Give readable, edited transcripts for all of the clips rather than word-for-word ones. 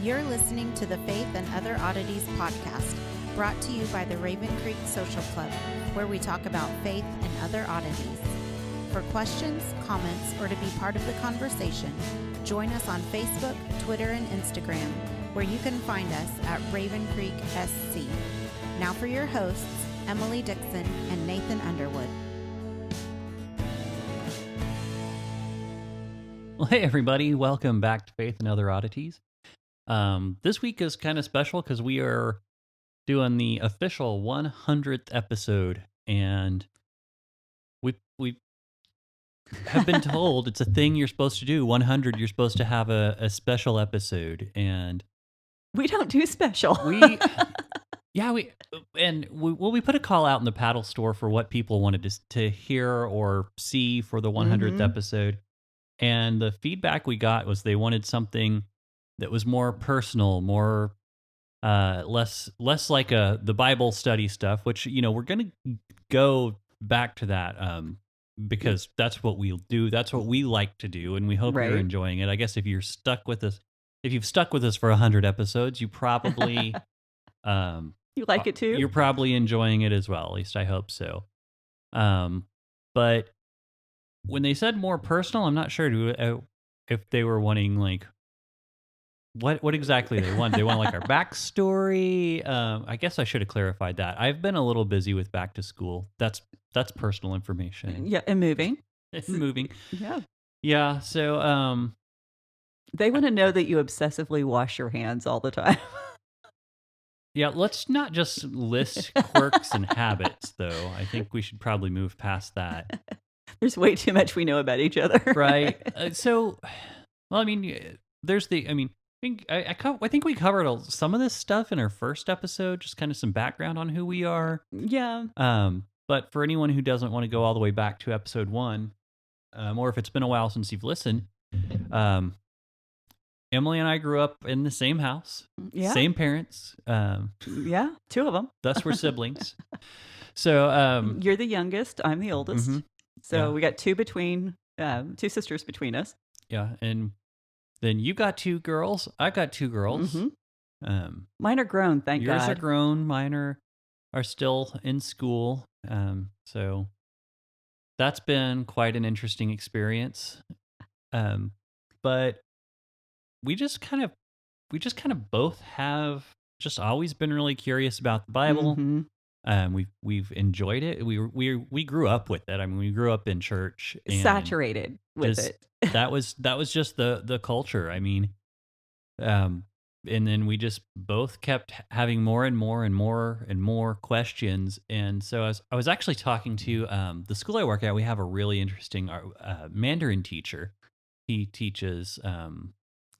You're listening to the Faith and Other Oddities podcast, brought to you by the Raven Creek Social Club, where we talk about faith and other oddities. For questions, comments, or to be part of the conversation, join us on Facebook, Twitter, and Instagram, where you can find us at Raven Creek SC. Now for your hosts, Emily Dixon and Nathan Underwood. Well, hey everybody, welcome back to Faith and Other Oddities. This week is kind of special because we are doing the official 100th episode, and we have been told it's a thing you're supposed to do. 100, you're supposed to have a special episode, and we don't do special. we put a call out in the paddle store for what people wanted to hear or see for the 100th episode. And the feedback we got was they wanted something that was more personal, more less like the Bible study stuff, which, you know, we're going to go back to that because that's what we'll do. That's what we like to do, and we hope you're enjoying it. I guess if you've stuck with us for 100 episodes, you probably you like it too. You're probably enjoying it as well. At least I hope so. But when they said more personal, I'm not sure if they were wanting like what exactly they want. They want like our backstory. I guess I should have clarified that. I've been a little busy with back to school. That's personal information. Yeah, and moving. Moving. Yeah. Yeah. So they want to know that you obsessively wash your hands all the time. Yeah, let's not just list quirks and habits, though. I think we should probably move past that. There's way too much we know about each other. Right. I think we covered some of this stuff in our first episode, just kind of some background on who we are. Yeah. But for anyone who doesn't want to go all the way back to episode 1, or if it's been a while since you've listened, Emily and I grew up in the same house, same parents. Yeah, 2 of them. Thus we're siblings. So you're the youngest, I'm the oldest. Mm-hmm. So we got 2 sisters between us. Yeah, and then you got 2 girls. I got 2 girls. Mm-hmm. Mine are grown, thank God. Yours are grown. Mine are still in school. So that's been quite an interesting experience. But we just kind of both have just always been really curious about the Bible. Mm-hmm. We've enjoyed it. We grew up with it. I mean, we grew up in church, and saturated with it. that was just the culture. I mean, and then we just both kept having more and more and more and more questions. And so I was actually talking to the school I work at. We have a really interesting Mandarin teacher. He teaches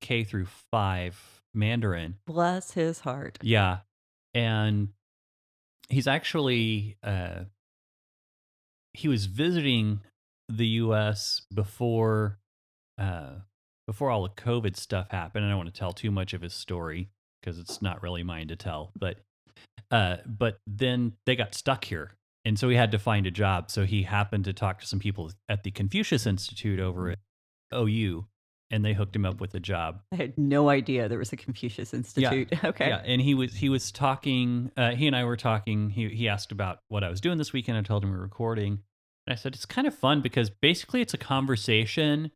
K through 5 Mandarin. Bless his heart. Yeah, and he's actually he was visiting the U.S. before all the COVID stuff happened. I don't want to tell too much of his story because it's not really mine to tell. But then they got stuck here, and so he had to find a job. So he happened to talk to some people at the Confucius Institute over at OU, and they hooked him up with a job. I had no idea there was a Confucius Institute. Yeah. Okay. Yeah, and he was talking. He and I were talking. He asked about what I was doing this weekend. I told him we were recording, and I said it's kind of fun because basically it's a conversation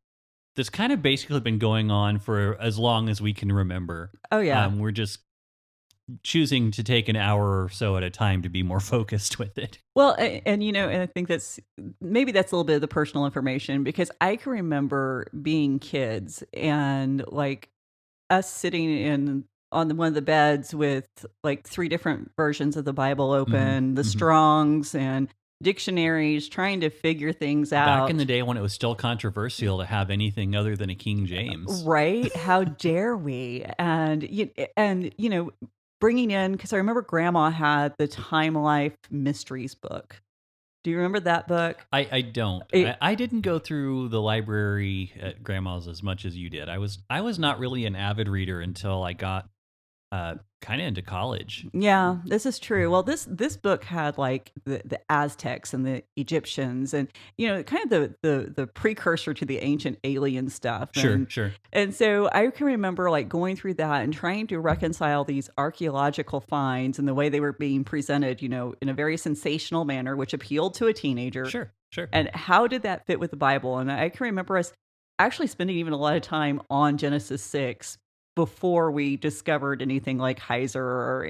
that's kind of basically been going on for as long as we can remember. Oh yeah. We're just choosing to take an hour or so at a time to be more focused with it. Well, and I think that's a little bit of the personal information, because I can remember being kids and like us sitting on one of the beds with like 3 different versions of the Bible open, the Strongs and dictionaries, trying to figure things out. Back in the day when it was still controversial to have anything other than a King James. Right? How dare we? And bringing in, because I remember Grandma had the Time Life Mysteries book. Do you remember that book? I don't. I didn't go through the library at Grandma's as much as you did. I was not really an avid reader until I got kind of into college. Yeah, this is true. Well, this book had like the Aztecs and the Egyptians, and kind of the precursor to the ancient alien stuff. Sure, And sure. and so I can remember like going through that and trying to reconcile these archaeological finds and the way they were being presented, in a very sensational manner, which appealed to a teenager. Sure, sure. And how did that fit with the Bible? And I can remember us actually spending even a lot of time on Genesis 6 before we discovered anything like Heiser or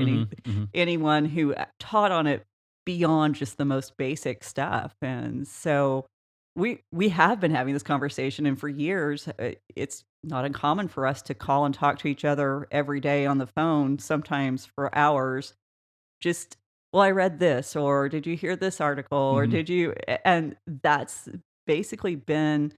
anyone who taught on it beyond just the most basic stuff. And so we have been having this conversation, and for years it's not uncommon for us to call and talk to each other every day on the phone, sometimes for hours. Just, well, I read this, or did you hear this article, or did you? And that's basically been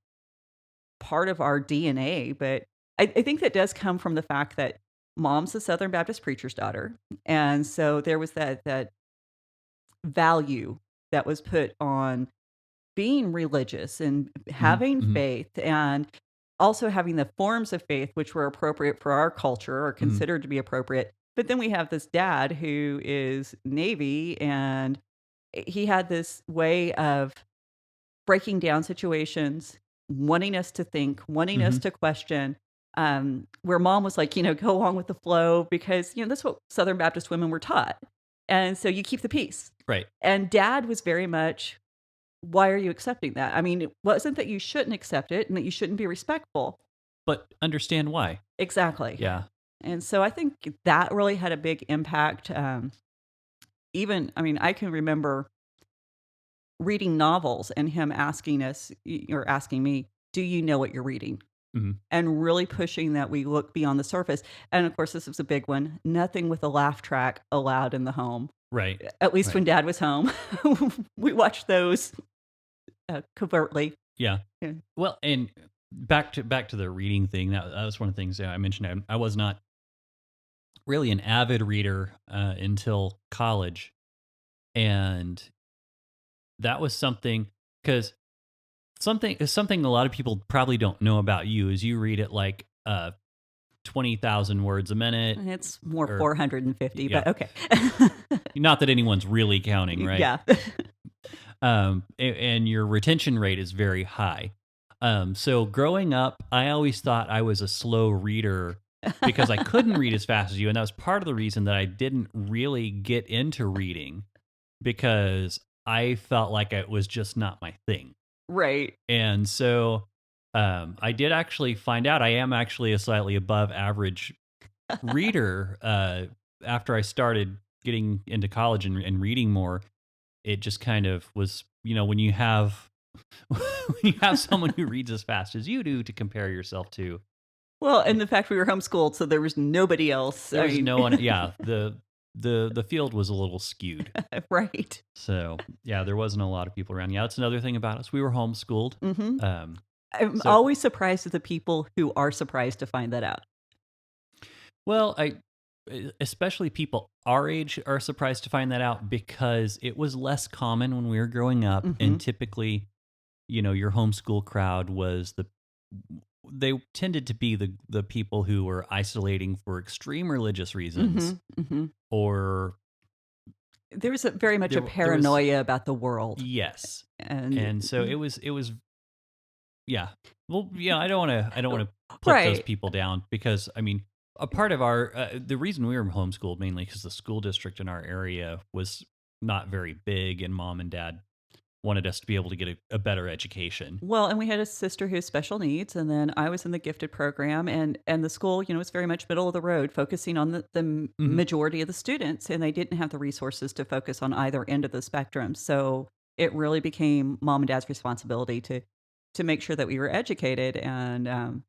part of our DNA. But I think that does come from the fact that mom's a Southern Baptist preacher's daughter. And so there was that value that was put on being religious and having faith, and also having the forms of faith which were appropriate for our culture or considered to be appropriate. But then we have this dad who is Navy, and he had this way of breaking down situations, wanting us to think, wanting us to question, where mom was like, go along with the flow, because, that's what Southern Baptist women were taught. And so you keep the peace. Right. And dad was very much, why are you accepting that? I mean, it wasn't that you shouldn't accept it and that you shouldn't be respectful. But understand why. Exactly. Yeah. And so I think that really had a big impact. I can remember reading novels and him asking us, or asking me, do you know what you're reading? And really pushing that we look beyond the surface. And of course, this was a big one. Nothing with a laugh track allowed in the home. Right. At least when dad was home. We watched those covertly. Yeah. Yeah. Well, and back to the reading thing. That was one of the things that I mentioned. I was not really an avid reader until college, and that was something, because something a lot of people probably don't know about you is you read it like 20,000 words a minute. It's more 450, yeah. but okay. Not that anyone's really counting, right? Yeah. And your retention rate is very high. So growing up, I always thought I was a slow reader because I couldn't read as fast as you. And that was part of the reason that I didn't really get into reading, because I felt like it was just not my thing. Right. And so I did actually find out I am actually a slightly above average reader. After I started getting into college and reading more, it just kind of was, when you have someone who reads as fast as you do to compare yourself to. Well, and the fact we were homeschooled, so there was nobody else. There was no one. Yeah, the field was a little skewed. Right. So yeah, there wasn't a lot of people around. Yeah, that's another thing about us. We were homeschooled. I'm always surprised at the people who are surprised to find that out. Well, especially people our age are surprised to find that out, because it was less common when we were growing up, and typically, your homeschool crowd was they tended to be the people who were isolating for extreme religious reasons, or there was very much a paranoia about the world. Yes, and so it was. Yeah. Well, yeah. I don't want to put those people down, because a part of our the reason we were homeschooled mainly because the school district in our area was not very big, and mom and dad wanted us to be able to get a better education. Well, and we had a sister who has special needs, and then I was in the gifted program, and the school, was very much middle of the road, focusing on the majority of the students, and they didn't have the resources to focus on either end of the spectrum. So it really became mom and dad's responsibility to make sure that we were educated. And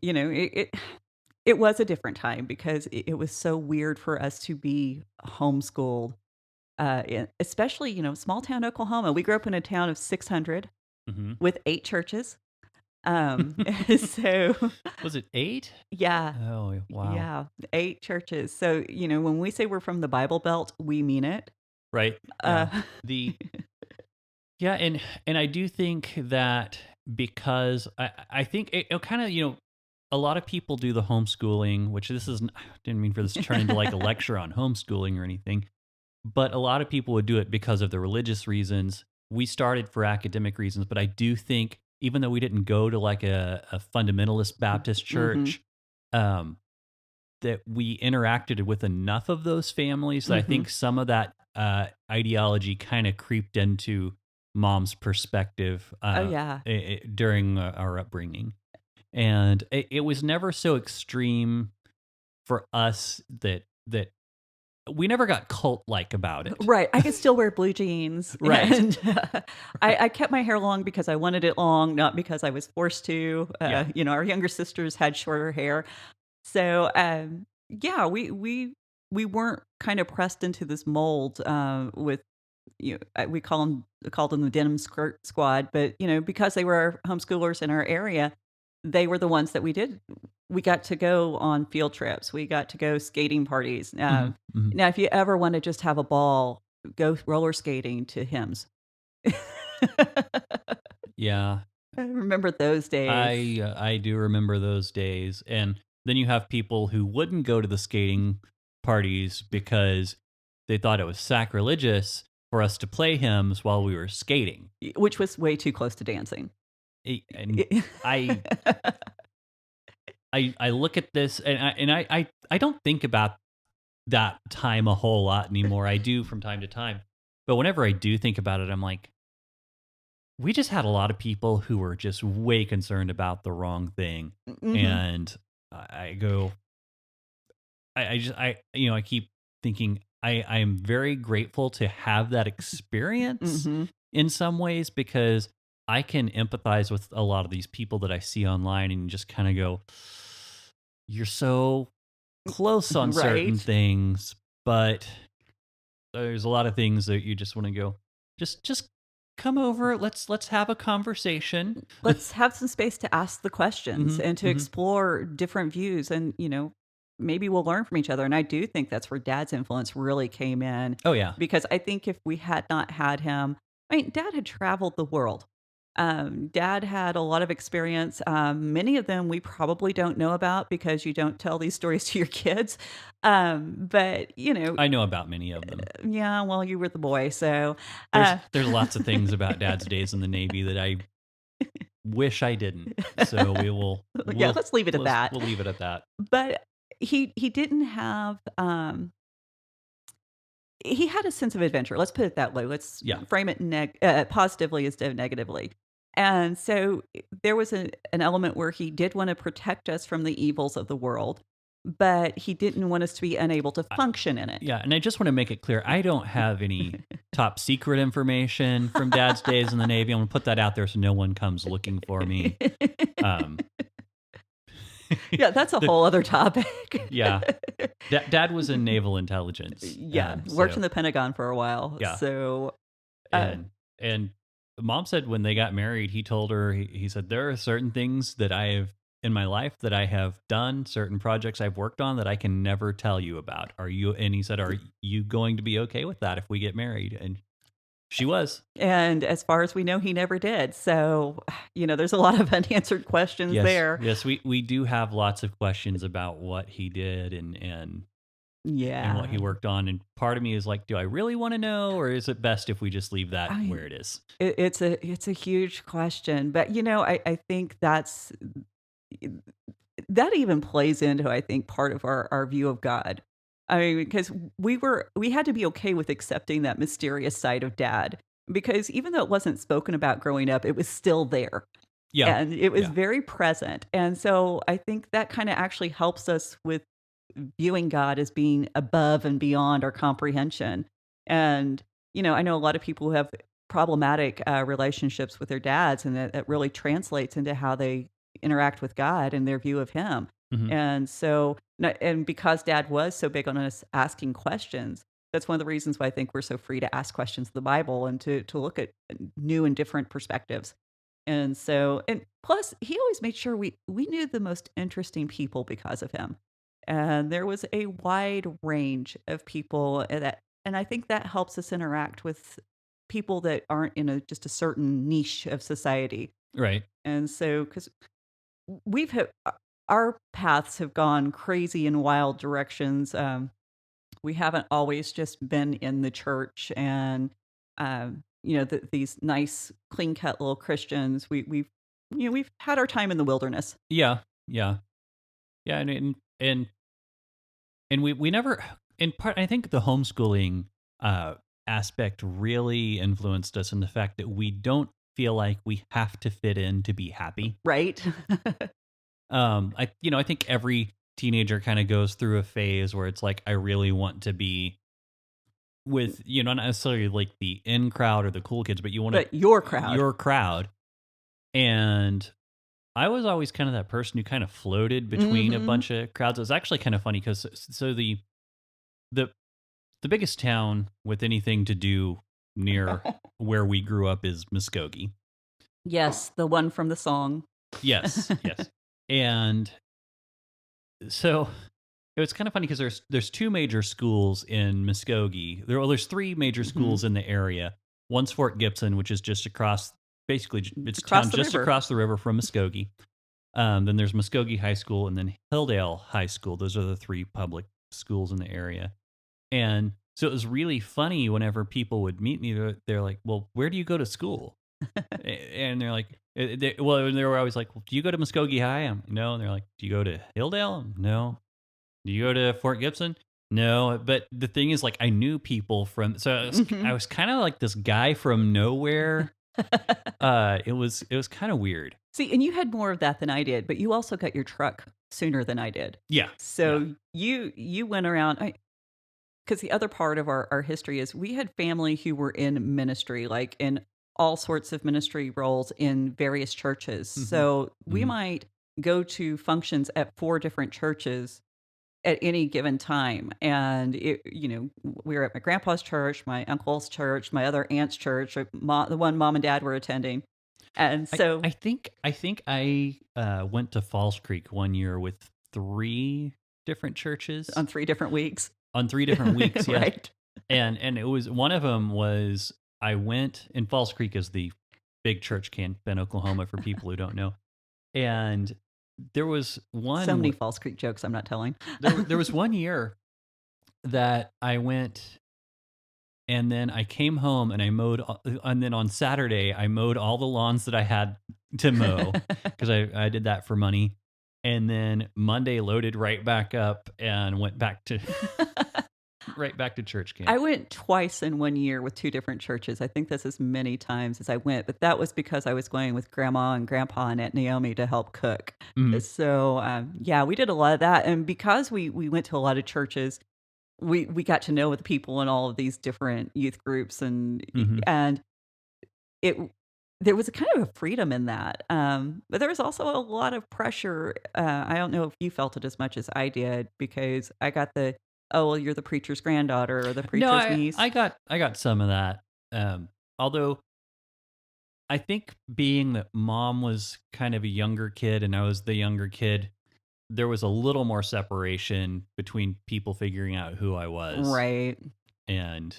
it was a different time, because it was so weird for us to be homeschooled. Especially, small town Oklahoma. We grew up in a town of 600 with 8 churches. So was it 8? Yeah. Oh, wow. Yeah, 8 churches. So, when we say we're from the Bible Belt, we mean it. Right. Yeah. And I do think that, because I think it kind of, a a lot of people do the homeschooling, which I didn't mean for this to turn into like a lecture on homeschooling or anything, but a lot of people would do it because of the religious reasons. We started for academic reasons, but I do think even though we didn't go to like a fundamentalist Baptist Mm-hmm. church, um, that we interacted with enough of those families that I Mm-hmm. think some of that ideology kind of creeped into mom's perspective Oh yeah. during our upbringing. And it was never so extreme for us that we never got cult like about it. Right. I could still wear blue jeans, Right. and I kept my hair long because I wanted it long, not because I was forced to. Yeah. Our younger sisters had shorter hair, so yeah, we weren't kind of pressed into this mold with we called them the denim skirt squad, but because they were homeschoolers in our area, they were the ones that we got to go on field trips. We got to go skating parties. Hmm. Hmm. Now, if you ever want to just have a ball, go roller skating to hymns. Yeah. I remember those days. I do remember those days. And then you have people who wouldn't go to the skating parties because they thought it was sacrilegious for us to play hymns while we were skating. Which was way too close to dancing. And I I look at this and I don't think about that time a whole lot anymore. I do from time to time. But whenever I do think about it, I'm like, we just had a lot of people who were just way concerned about the wrong thing. Mhm. And I go, I just, I keep thinking I am very grateful to have that experience Mhm. in some ways because I can empathize with a lot of these people that I see online and just kind of go, you're so close on certain Right. things, but there's a lot of things that you just want to go, just come over. Let's have a conversation. Let's have some space to ask the questions Hmm. and to Hmm. explore different views, and maybe we'll learn from each other. And I do think that's where dad's influence really came in, Oh yeah. because I think if we had not had him, I mean, dad had traveled the world. Dad had a lot of experience. Many of them we probably don't know about because you don't tell these stories to your kids. But I know about many of them. yeah, well, you were the boy, so There's uh, there's lots of things about Dad's days in the Navy that I wish I didn't. So yeah, let's leave it at that. we'll leave it at that. But he didn't have, he had a sense of adventure, let's put it that way. Let's Yeah. frame it positively instead of negatively. And so, there was an element where he did wanna protect us from the evils of the world, but he didn't want us to be unable to I, function in it. yeah, and I just want to make it clear, I don't have any top secret information from Dad's days in the Navy. I'm going to put that out there so no one comes looking for me. Um, Yeah, that's a the, whole other topic. yeah, Dad was in naval intelligence. Yeah, worked So in the Pentagon for a while, yeah, so, uh and mom said when they got married, he told her he said there are certain things that I have in my life that I have done, certain projects I've worked on that I can never tell you about. Are you? And he said, are you going to be okay with that if we get married? And she was. and as far as we know, he never did, so, there's a lot of unanswered questions Yes, there. yes, we do have lots of questions about what he did and what Yeah. he worked on. And part of me is like, do I really want to know, or is it best if we just leave that I where it is? it's a huge question, but, I think that even plays into, I think, part of our view of God. I mean, because we had to be okay with accepting that mysterious side of dad, because even though it wasn't spoken about growing up, it was still there, Yeah, and it was yeah. very present, and so I think that kinda actually helps us with viewing God as being above and beyond our comprehension. And, I know a lot of people who have problematic relationships with their dads, and that really translates into how they interact with God and their view of Him. Hmm. And so, and because dad was so big on us asking questions, that's one of the reasons why I think we're so free to ask questions of the Bible and to look at new and different perspectives. And so, and plus, he always made sure we knew the most interesting people because of him. And there was a wide range of people and I think that helps us interact with people that aren't in just a certain niche of society. Right. And so, because we've had our paths have gone crazy in wild directions. We haven't always just been in the church and, these nice, clean cut little Christians. We've had our time in the wilderness. Yeah, yeah, yeah, and we never. In part, I think the homeschooling uh, aspect really influenced us in the fact that we don't feel like we have to fit in to be happy. Right? I think every teenager kind of goes through a phase where it's like I really want to be with, not necessarily like the in crowd or the cool kids, but you want to But your crowd. your crowd. And I was always kind of that person who kind of floated between a Mhm. bunch of crowds. It was actually kind of funny because the the biggest town with anything to do near where we grew up is Muskogee. Yes, the one from the song. Yes, yes. And so it was kind of funny because there's two major schools in Muskogee. There's three major Mhm. schools in the area. One's Fort Gibson, which is just across, basically it's a Across town the just river. across the river from Muskogee. Then there's Muskogee High School and then Hilldale High School. Those are the three public schools in the area. And so it was really funny whenever people would meet me. They're like, "Well, where do you go to school?" And they're like, they were always like, well, "Do you go to Muskogee High?" I'm like, "No." And they're like, "Do you go to Hilldale?" "No." "Do you go to Fort Gibson?" "No." But the thing is, like, I knew people from, so I was kind of like this guy from nowhere. It was kind of weird. See, and you had more of that than I did, but you also got your truck sooner than I did. Yeah, yeah. So you went around, because the other part of our history is we had family who were in ministry, like in all sorts of ministry roles in various churches. Hmm. So we Hmm. might go to functions at 4 different churches at any given time. And we were at my grandpa's church, my uncle's church, my other aunt's church, the one mom and dad were attending. And I, so I think I think I went to Falls Creek one year with three different churches on 3 different weeks. on 3 different weeks. Yes, Right. and it was, one of them was, I went in Falls Creek is the big church camp in Oklahoma for people who don't know, and there was So many one False Creek jokes I'm not telling. there was one year that I went, and then I came home and I mowed, and then on Saturday I mowed all the lawns that I had to mow because I did that for money, and then Monday loaded right back up and went back to right back to church camp. I went twice in 1 year with 2 different churches. I think that's as many times as I went, but that was because I was going with grandma and grandpa and Aunt Naomi to help cook. Mhm. So, yeah, we did a lot of that, and because we went to a lot of churches, we got to know the people in all of these different youth groups, Mhm. and it there was a kind of a freedom in that, but there was also a lot of pressure. I don't know if you felt it as much as I did because I got the, "Oh, well, you're the preacher's granddaughter or the No, preacher's I niece." I got I got some of that. Although I think being that mom was kind of a younger kid and I was the younger kid, there was a little more separation between people figuring out who I was. Right. And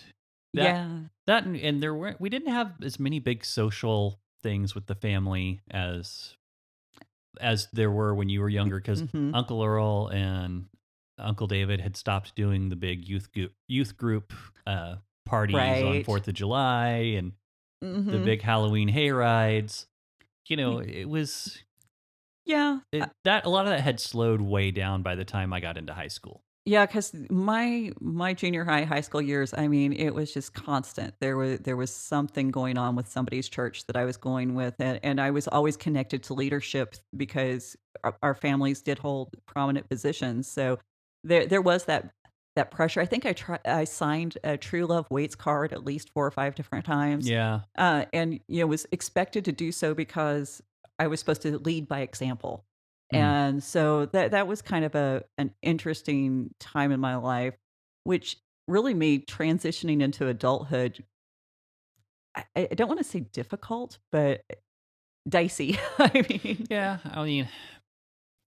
that Yeah. and we didn't have as many big social things with the family as there were when you were younger, because Mhm. Uncle Earl and Uncle David had stopped doing the big youth group parties on Right. 4th of July and the Mhm. big Halloween hay rides. Y It was Yeah. that a lot of that had slowed way down by the time I got into high school. Yeah, because my junior high school years, I mean, it was just constant. There was something going on with somebody's church that I was going with, and I was always connected to leadership because our families did hold prominent positions. So there was that pressure. I think I signed a True Love Waits card at least 4 or 5 different times, Yeah. and was expected to do so because I was supposed to lead by example. Mhm. And so that was kind of an interesting time in my life, which really made transitioning into adulthood, I don't wanna say difficult, but dicey. I mean, Yeah, I mean,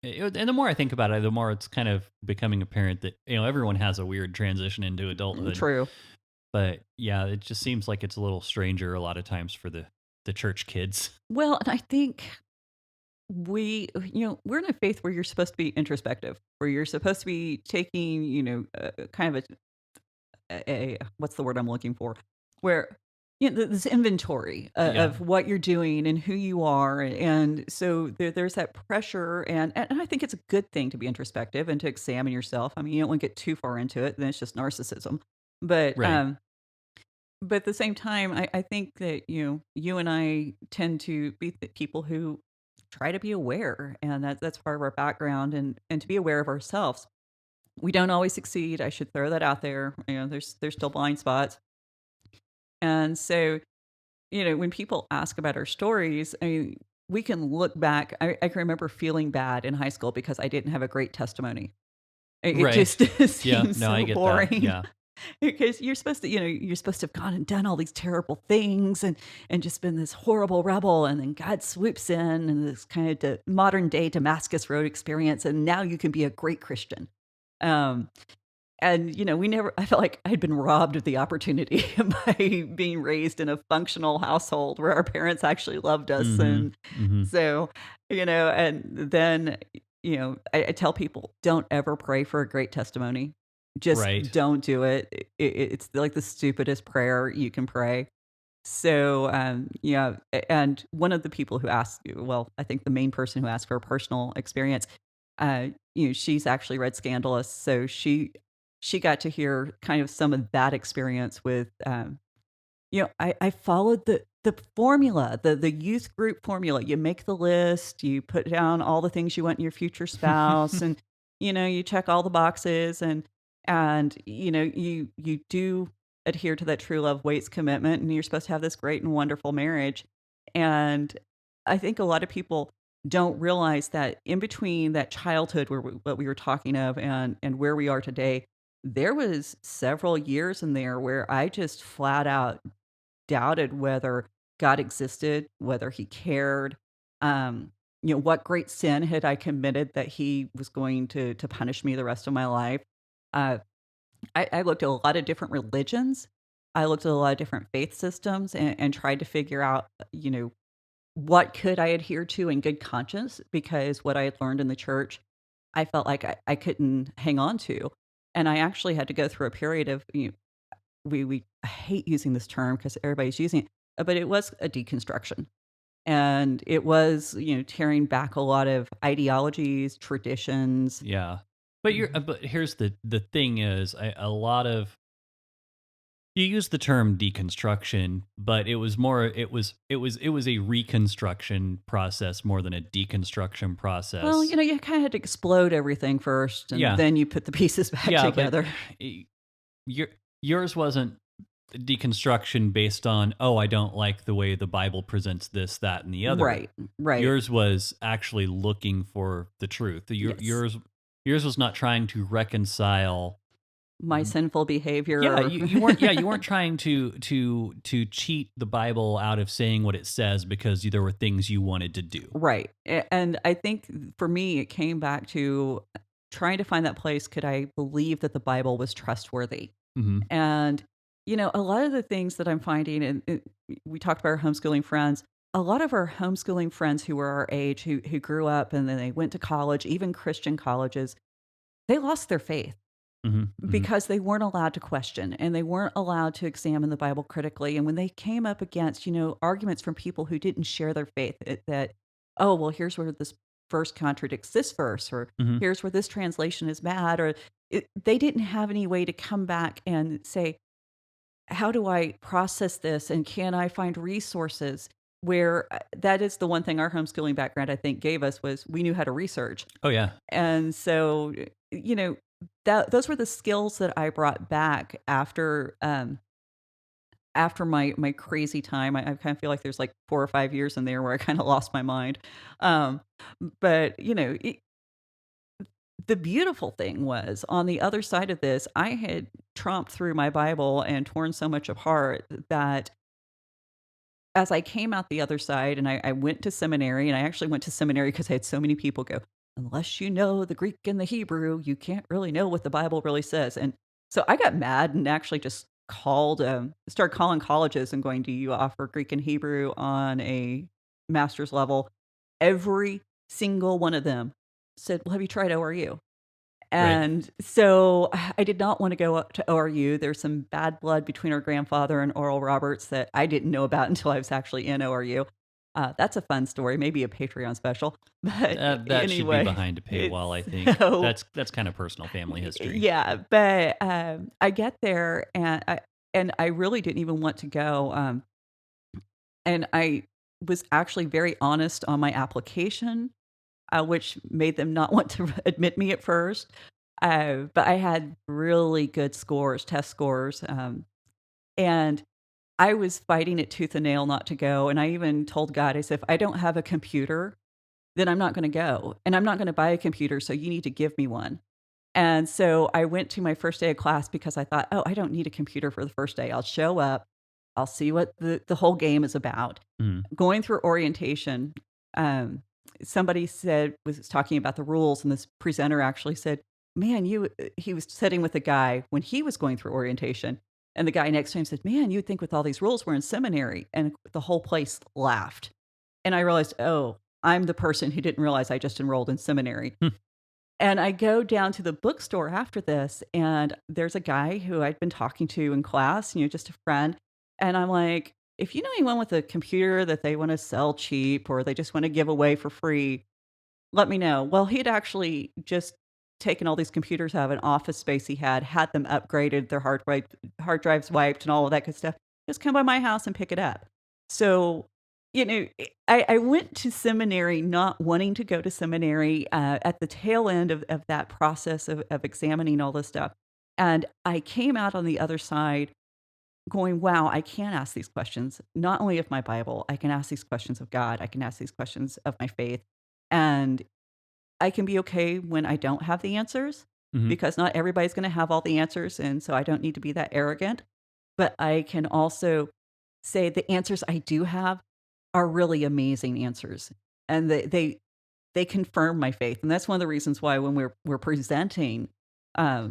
and the more I think about it, the more it's kind of becoming apparent that everyone has a weird transition into adulthood. true. But yeah, it just seems like it's a little stranger a lot of times for the church kids. Well, and I think we're in a faith where you're supposed to be introspective, where you're supposed to be taking, kind of what's the word I'm looking for? Where this inventory Yeah. of what you're doing and who you are, and so there's that pressure, and I think it's a good thing to be introspective and to examine yourself. I mean, you don't want to get too far into it, then it's just narcissism. But Right. but at the same time, I think that you and I tend to be the people who try to be aware, and that's part of our background, and to be aware of ourselves. We don't always succeed. I should throw that out there. There's still blind spots. And so, when people ask about our stories, I mean, we can look back. I can remember feeling bad in high school because I didn't have a great testimony. It Right. just Yeah. seems No, I so get that. boring Yeah. because you're supposed to have gone and done all these terrible things and just been this horrible rebel, and then God swoops in and this kind of modern day Damascus Road experience, and now you can be a great Christian. Um, and, I felt like I'd been robbed of the opportunity by being raised in a functional household where our parents actually loved us. Mhm. And Mhm. so, and then, I tell people, don't ever pray for a great testimony. Just Right. don't do it. It's like the stupidest prayer you can pray. So, yeah. And one of the people who asked, well, I think the main person who asked for a personal experience, she's actually read Scandalous, so she got to hear kind of some of that experience with, I followed the formula, the youth group formula. You make the list, you put down all the things you want in your future spouse, and you check all the boxes, and you do adhere to that true love waits commitment, and you're supposed to have this great and wonderful marriage. And I think a lot of people don't realize that in between that childhood where what we were talking of and where we are today, there was several years in there where I just flat out doubted whether God existed, whether he cared, what great sin had I committed that he was going to punish me the rest of my life. Uh, I looked at a lot of different religions. I looked at a lot of different faith systems and tried to figure out, what could I adhere to in good conscience, because what I had learned in the church, I felt like I couldn't hang on to. And I actually had to go through a period of, we I hate using this term because everybody's using it, but it was a deconstruction. And it was, tearing back a lot of ideologies, traditions. Yeah. But here's the thing is a lot of you use the term deconstruction, but it was a reconstruction process more than a deconstruction Well, process. you kind of had to explode everything first, and Yeah. then you put the pieces back Yeah, but together. your yours wasn't deconstruction based on, oh, I don't like the way the Bible presents this, that, and the other. Right, right. Yours was actually looking for the truth. Yes. Yours was not trying to reconcile. My sinful Yeah, behavior. you weren't. Yeah, you weren't trying to cheat the Bible out of saying what it says because there were things you wanted to do. Right. And I think for me, it came back to trying to find that place. Could I believe that the Bible was trustworthy? Hmm. And, a lot of the things that I'm finding, and we talked about our homeschooling friends, a lot of our homeschooling friends who were our age, who grew up and then they went to college, even Christian colleges, they lost their faith Hmm. Hmm. because they weren't allowed to question and they weren't allowed to examine the Bible critically. And when they came up against, arguments from people who didn't share their faith, that, oh, well, here's where this verse contradicts this verse, or Hmm. here's where this translation is bad, or they didn't have any way to come back and say, how do I process this? And can I find resources where that is the one thing our homeschooling background, I think, gave us was we knew how to research. Oh yeah. And so, you know, that those were the skills that I brought back after my crazy time. I kind of feel like there's like 4 or 5 years in there where I kind of lost my mind. Um, but the beautiful thing was on the other side of this, I had tromped through my Bible and torn so much apart that as I came out the other side and I went to seminary, and I actually went to seminary because I had so many people go, unless you know the Greek and the Hebrew, you can't really know what the Bible really says. And so I got mad and actually just started calling colleges and going, do you offer Greek and Hebrew on a master's level? Every single one of them said, "Well, have you tried ORU?" Right. And so I did not want to go up to ORU. There's some bad blood between our grandfather and Oral Roberts that I didn't know about until I was actually in ORU. That's a fun story, maybe a Patreon special. But That should be anyway, behind a paywall, I think. so That's kind of personal family history. yeah. But I get there and I really didn't even want to go. And I was actually very honest on my application, which made them not want to admit me at first. But I had really good scores, test scores, and I was fighting it tooth and nail not to go. And I even told God, I said, if I don't have a computer, then I'm not going to go, and I'm not going to buy a computer. So you need to give me one. And so I went to my first day of class because I thought, oh, I don't need a computer for the first day. I'll show up. I'll see what the whole game is about. Mhm. Going through orientation, um, somebody was talking about the rules, and this presenter actually said, "Man, he was sitting with a guy when he was going through orientation, and the guy next to him said, "Man, you'd think with all these rules we're in seminary," and the whole place laughed. And I realized, oh, I'm the person who didn't realize I just enrolled in seminary. Hmm. And I go down to the bookstore after this, and there's a guy who I'd been talking to in class, just a friend. And I'm like, if you know anyone with a computer that they want to sell cheap or they just want to give away for free, let me know. Well, he'd actually just taken all these computers out of an office space he had them upgraded, their hard drives wiped, and all of that good stuff. Just come by my house and pick it up. So, I went to seminary not wanting to go to seminary at the tail end of that process of examining all this stuff. And I came out on the other side going, wow, I can ask these questions, not only of my Bible, I can ask these questions of God, I can ask these questions of my faith. And I can be okay when I don't have the answers Mhm. because not everybody's going to have all the answers. And so I don't need to be that arrogant. But I can also say the answers I do have are really amazing answers. And they confirm my faith. And that's one of the reasons why when we're presenting, I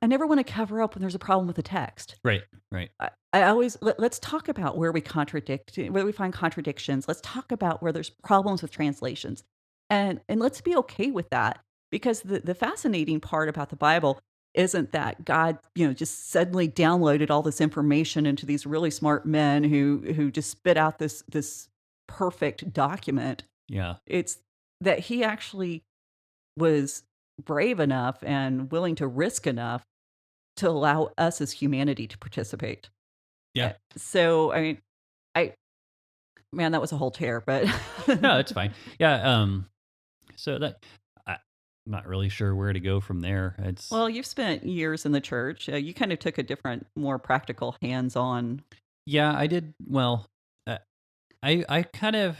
never want to cover up when there's a problem with the text. Right. Right. I always let's talk about where we find contradictions. Let's talk about where there's problems with translations, and let's be okay with that because the fascinating part about the Bible isn't that God, just suddenly downloaded all this information into these really smart men who just spit out this perfect document. Yeah. It's that He actually was brave enough and willing to risk enough to allow us as humanity to participate. Yeah. So, I mean, man, that was a whole tear, but No, it's fine. Yeah. So I'm not really sure where to go from there. well, you've spent years in the church. You kind of took a different, more practical, hands-on. Yeah, I did. Well, I kind of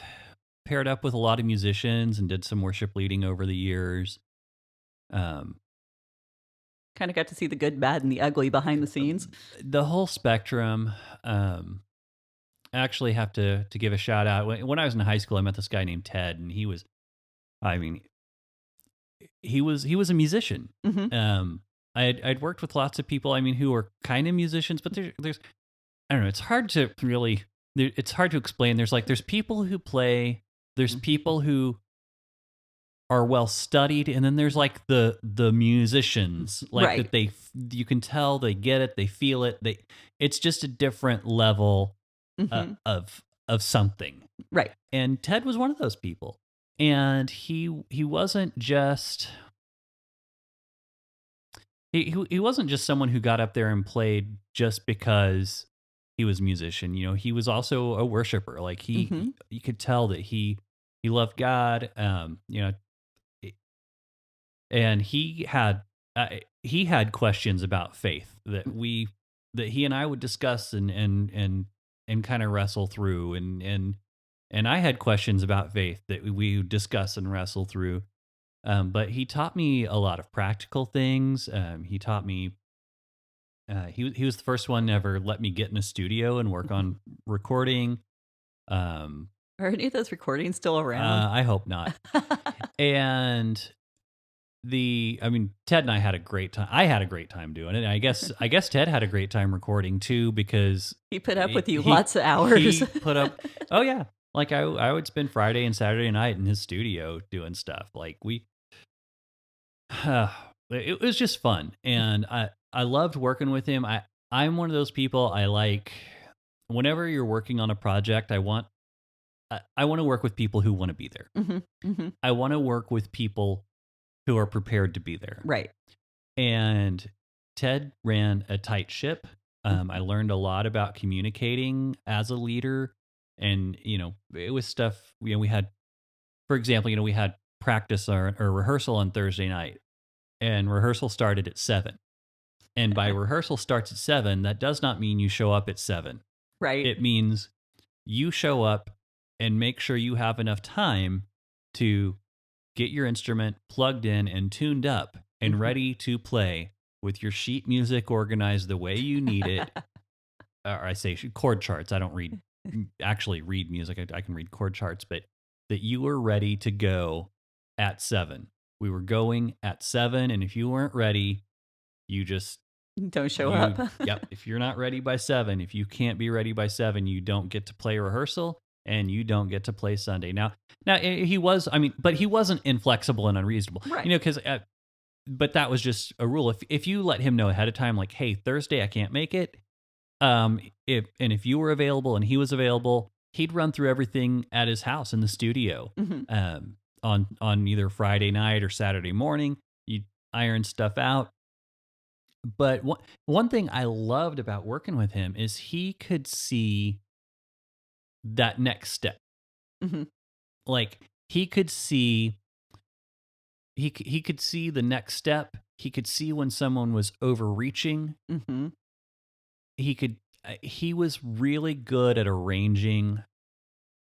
paired up with a lot of musicians and did some worship leading over the years. Um, Kind of got to see the good, bad, and the ugly behind the scenes. the whole spectrum. I actually have to give a shout out. When I was in high school, I met this guy named Ted, and I mean, he was a musician. Hmm. I'd worked with lots of people. I mean, who are kind of musicians, but there's I don't know. It's hard to really. It's hard to explain. There's people who play. There's people who are well studied, and then there's like the musicians, like Right. that you can tell they get it, they feel it. It's just a different level Hmm. of something. Right. And Ted was one of those people, and he wasn't just he wasn't just someone who got up there and played just because he was a musician. He was also a worshiper. Like Hmm. you could tell that he loved God. And he had questions about faith that he and I would discuss and kind of wrestle through, and I had questions about faith that we would discuss and wrestle through. But he taught me a lot of practical things. He taught me. He was the first one to ever let me get in a studio and work on recording. Are any of those recordings still around? I hope not. And Ted and I had a great time. I had a great time doing it. I guess Ted had a great time recording too, because He put up with you he- lots of hours. he put up. Oh yeah, Like I would spend Friday and Saturday night in his studio doing stuff. Like it was just fun, and I loved working with him. I'm one of those people. I like whenever you're working on a project. I want to work with people who want to be there. Hmm. I want to work with people who are prepared to be there. Right. And Ted ran a tight ship. I learned a lot about communicating as a leader, and it was stuff. We had, for example, we had practice or rehearsal on Thursday night, and rehearsal started at 7. And by rehearsal starts at 7, that does not mean you show up at 7. Right. It means you show up and make sure you have enough time to get your instrument plugged in and tuned up and ready to play with your sheet music organized the way you need it. Or I say chord charts. I don't actually read music. I can read chord charts, but that you were ready to go at 7. We were going at 7, and if you weren't ready, you just don't show up. Yep. If you're not ready by 7, if you can't be ready by 7, you don't get to play rehearsal and you don't get to play Sunday. Now he was, but he wasn't inflexible and unreasonable, right. Because, but that was just a rule. If you let him know ahead of time, like, hey, Thursday, I can't make it. If you were available and he was available, he'd run through everything at his house in the studio, on either Friday night or Saturday morning. You'd iron stuff out. But one thing I loved about working with him is he could see that next step. Like he could see the next step. He could see when someone was overreaching. He was really good at arranging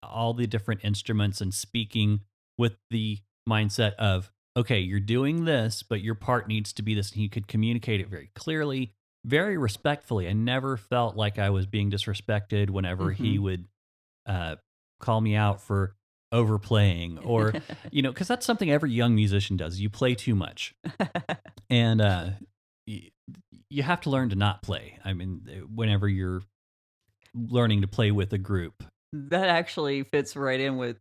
all the different instruments and speaking with the mindset of, okay, you're doing this, but your part needs to be this. And he could communicate it very clearly, very respectfully. I never felt like I was being disrespected whenever he would call me out for overplaying or, because that's something every young musician does. You play too much. And you have to learn to not play. Whenever you're learning to play with a group. That actually fits right in with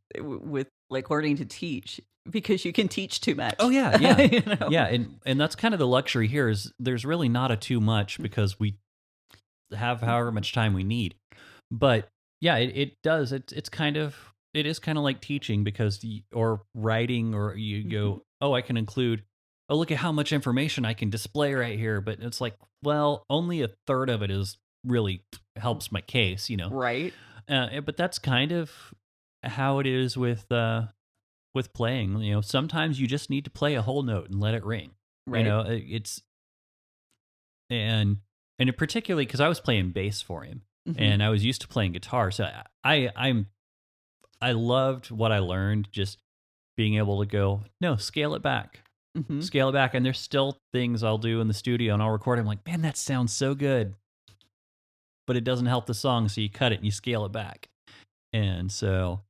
like learning to teach, because you can teach too much. Oh yeah, yeah. Yeah, and that's kind of the luxury here is there's really not a too much because we have however much time we need. But yeah, it does. It is kind of like teaching because or writing, or you go, oh, I can include, oh, look at how much information I can display right here. But it's like, well, only a third of it is really helps my case, Right. But that's kind of how it is with playing. Sometimes you just need to play a whole note and let it ring. Right. It's and particularly because I was playing bass for him and I was used to playing guitar, so I loved what I learned. Just being able to go, no, scale it back. Scale it back. And there's still things I'll do in the studio and I'll record. I'm like, man, that sounds so good. But it doesn't help the song. So you cut it and you scale it back. And so,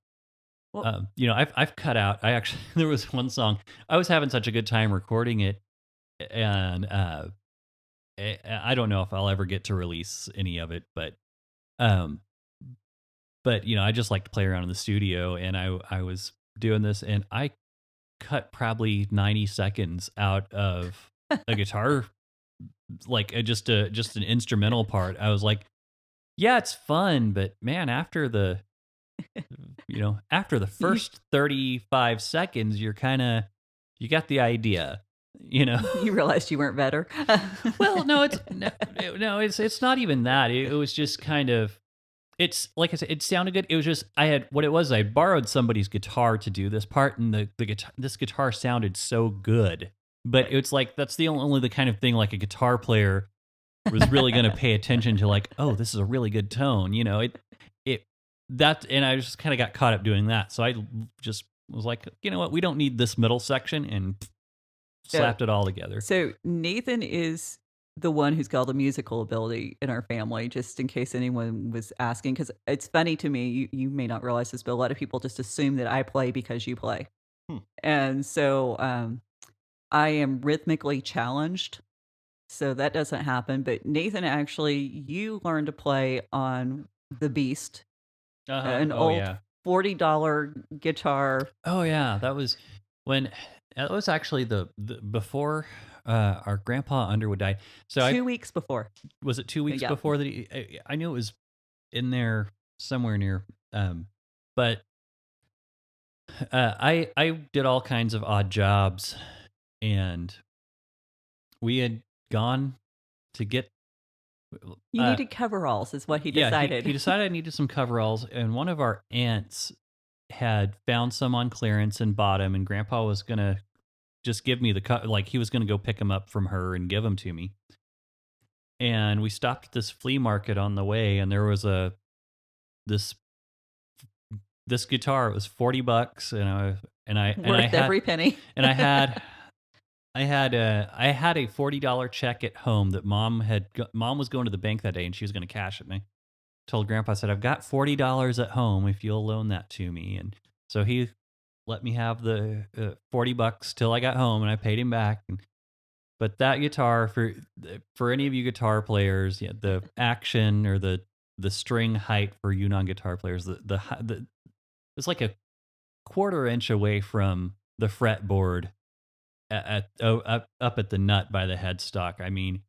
I've cut out, there was one song, I was having such a good time recording it. And I don't know if I'll ever get to release any of it, but I just like to play around in the studio, and I was doing this and I cut probably 90 seconds out of a guitar, like just an instrumental part. I was like, yeah, it's fun, but man, after the first 35 seconds, you got the idea, You realized you weren't better. Well, no, it's not even that. It was just kind of, it's like I said, it sounded good. It was just, I borrowed somebody's guitar to do this part, and this guitar sounded so good. But it's like, that's only the kind of thing like a guitar player was really going to pay attention to, like, oh, this is a really good tone, and I just kind of got caught up doing that. So I just was like, you know what, we don't need this middle section, and slapped it all together. So Nathan is the one who's got the musical ability in our family, just in case anyone was asking, because it's funny to me, you may not realize this, but a lot of people just assume that I play because you play. And so I am rhythmically challenged, so that doesn't happen. But Nathan, actually, you learned to play on the Beast, an old $40 guitar. Oh yeah, that was actually the before our grandpa Underwood died. So 2 weeks before. was it 2 weeks Yeah. before that I knew it was in there somewhere near. But I did all kinds of odd jobs, and we had gone to get. You needed coveralls is what he Yeah, decided. he decided I needed some coveralls, and one of our aunts had found some on clearance and bought them, and Grandpa was gonna just give me he was gonna go pick them up from her and give them to me. And we stopped at this flea market on the way, and there was this this guitar. It was $40, Worth every penny. and I had a $40 check at home that mom was going to the bank that day, and she was going to cash it. And I told Grandpa, I said, I've got $40 at home if you'll loan that to me. And so he let me have the $40 till I got home, and I paid him back. But that guitar, for any of you guitar players, yeah, the action or the string height for you non-guitar players, it's like a quarter inch away from the fretboard up at the nut by the headstock. I mean,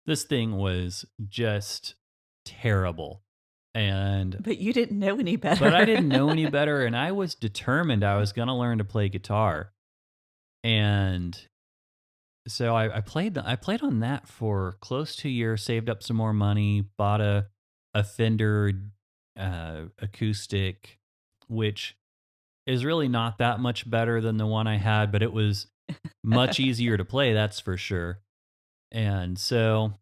this thing was just terrible. But you didn't know any better. But I didn't know any better, and I was determined I was going to learn to play guitar. And so I played on that for close to a year, saved up some more money, bought a Fender acoustic, which is really not that much better than the one I had, but it was much easier to play, that's for sure. And so,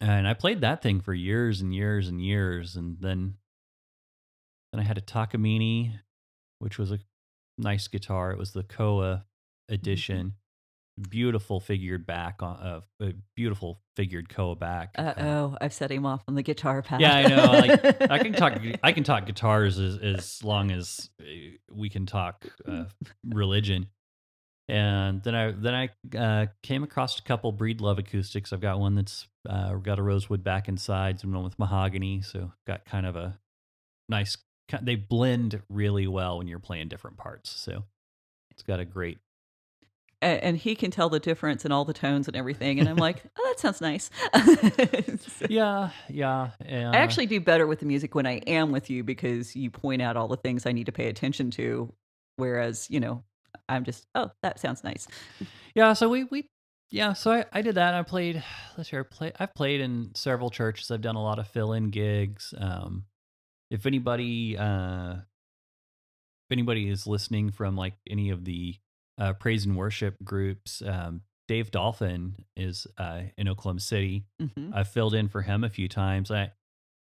and I played that thing for years and years and years, and then I had a Takamine, which was a nice guitar. It was the Koa edition. Beautiful figured back a beautiful figured Koa back. I've set him off on the guitar path. Yeah, I know. I can talk guitars as long as we can talk religion. And then I came across a couple Breedlove acoustics. I've got one that's got a rosewood back and sides, and one with mahogany. So got kind of a nice. They blend really well when you're playing different parts. So it's got a great. And he can tell the difference in all the tones and everything. And I'm like, oh, that sounds nice. Yeah. I actually do better with the music when I am with you because you point out all the things I need to pay attention to. Whereas, I'm just, oh, that sounds nice. Yeah. So so I did that. I played, I've played in several churches. I've done a lot of fill-in gigs. If anybody is listening from like any of the praise and worship groups, Dave Dolphin is in Oklahoma City. Mm-hmm. I've filled in for him a few times.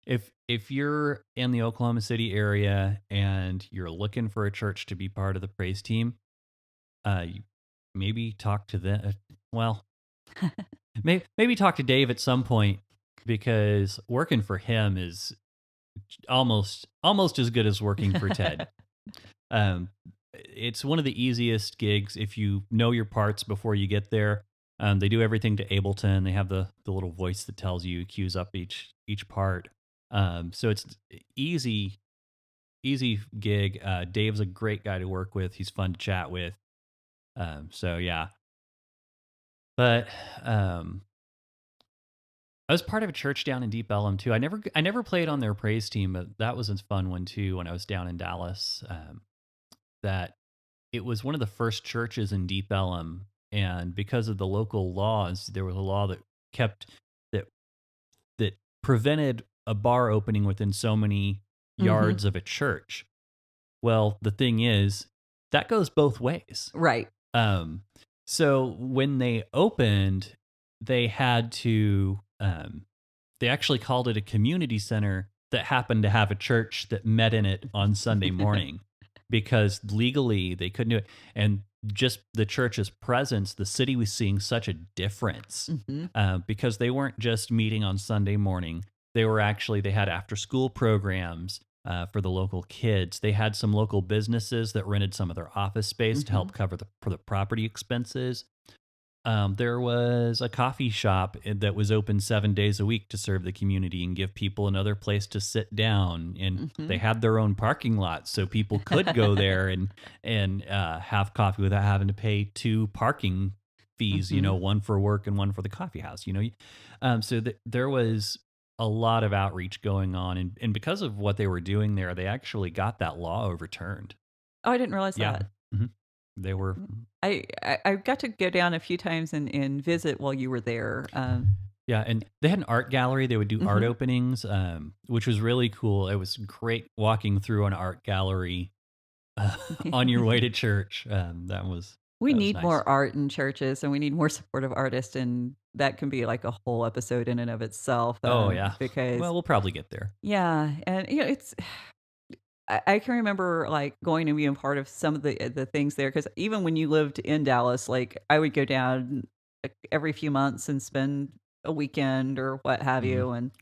If you're in the Oklahoma City area and you're looking for a church to be part of the praise team, maybe talk to them. Well, maybe talk to Dave at some point, because working for him is almost as good as working for Ted. It's one of the easiest gigs if you know your parts before you get there. They do everything to Ableton. They have the little voice that tells you, cues up each part. So it's easy gig. Dave's a great guy to work with. He's fun to chat with. So yeah. But I was part of a church down in Deep Ellum too. I never played on their praise team, but that was a fun one too when I was down in Dallas. That it was one of the first churches in Deep Ellum, and because of the local laws, there was a law that prevented a bar opening within so many yards of a church. Well, the thing is, that goes both ways. Right. So when they opened, they had to, they actually called it a community center that happened to have a church that met in it on Sunday morning, because legally they couldn't do it. And just the church's presence, the city was seeing such a difference because they weren't just meeting on Sunday morning. They had after school programs for the local kids. They had some local businesses that rented some of their office space to help cover the property expenses. There was a coffee shop that was open 7 days a week to serve the community and give people another place to sit down. And they had their own parking lot, so people could go there and have coffee without having to pay 2 parking fees. One for work and one for the coffee house. So there was a lot of outreach going on, and because of what they were doing there, they actually got that law overturned. Oh, I didn't realize Yeah. that. They were. I got to go down a few times and visit while you were there. Yeah, and they had an art gallery. They would do art openings, which was really cool. It was great walking through an art gallery on your way to church. We that was need nice. more art in churches, and we need more supportive artists, and that can be like a whole episode in and of itself. Oh yeah, because well, we'll probably get there. yeah, and it's. I can remember like going and being part of some of the things there, because even when you lived in Dallas, like I would go down like, every few months and spend a weekend or what have you, and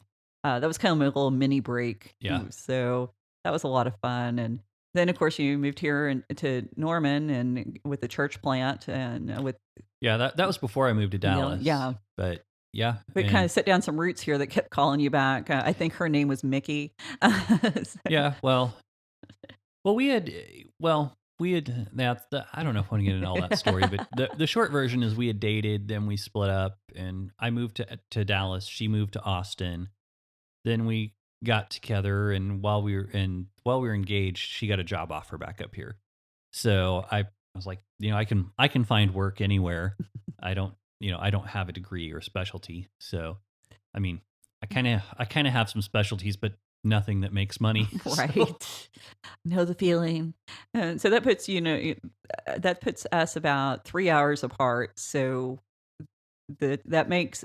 that was kind of a little mini break. Yeah. So that was a lot of fun, and then of course you moved here to Norman and with the church plant and with that was before I moved to Dallas. yeah. But yeah, we kind of set down some roots here that kept calling you back. I think her name was Mickey. Yeah, well, we had I don't know if I want to get into all that story, but the short version is we had dated, then we split up, and I moved to Dallas. She moved to Austin. Then we got together, and while we were engaged, she got a job offer back up here. So I was like, I can find work anywhere. I don't have a degree or specialty. So, I mean, I kind of have some specialties, but nothing that makes money. Right. Know the feeling. And so that puts, that puts us about 3 hours apart. So that makes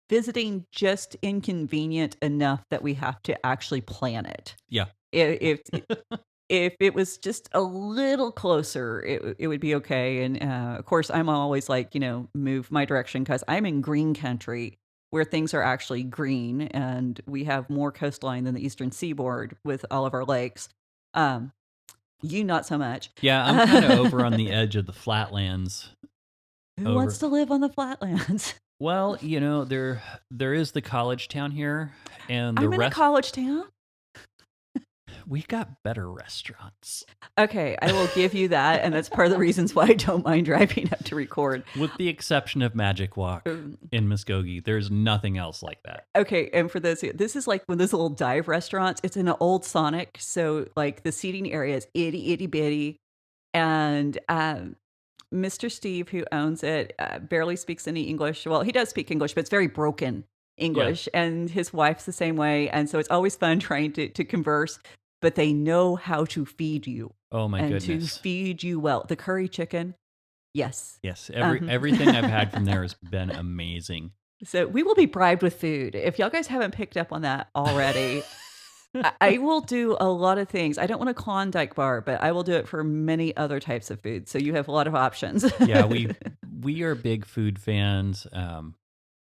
visiting just inconvenient enough that we have to actually plan it. Yeah. If it was just a little closer, it would be okay. And of course, I'm always like, move my direction because I'm in green country where things are actually green, and we have more coastline than the eastern seaboard with all of our lakes. You not so much. Yeah, I'm kind of over on the edge of the flatlands. Who wants to live on the flatlands? Well, there is the college town here, and I'm in a college town. We got better restaurants. Okay, I will give you that, and that's part of the reasons why I don't mind driving up to record. With the exception of Magic Walk in Muskogee, there's nothing else like that. Okay, and for those, this is like one of those little dive restaurants. It's in an old Sonic, so like the seating area is itty bitty, and Mr. Steve, who owns it, barely speaks any English. Well, he does speak English, but it's very broken English, and his wife's the same way, and so it's always fun trying to converse. But they know how to feed you. Oh my goodness! And to feed you well. The curry chicken, yes. Everything I've had from there has been amazing. So we will be bribed with food. If y'all guys haven't picked up on that already, I will do a lot of things. I don't want a Klondike bar, but I will do it for many other types of food. So you have a lot of options. Yeah, we are big food fans.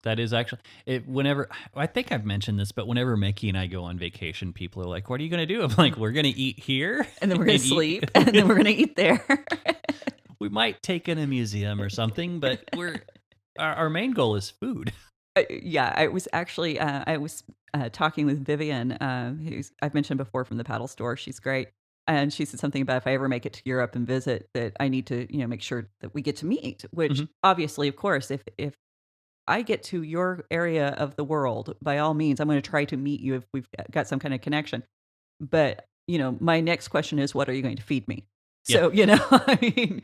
That is actually whenever I think I've mentioned this, but whenever Mickey and I go on vacation, people are like, "What are you going to do?" I'm like, "We're going to eat here, and then we're going to sleep, and then we're going to eat there." We might take in a museum or something, but our main goal is food. Yeah, I was actually talking with Vivian, who's I've mentioned before from the paddle store. She's great. And she said something about if I ever make it to Europe and visit, that I need to, make sure that we get to meet, which obviously, of course, if I get to your area of the world, by all means, I'm going to try to meet you if we've got some kind of connection. But, my next question is, what are you going to feed me? So, I mean,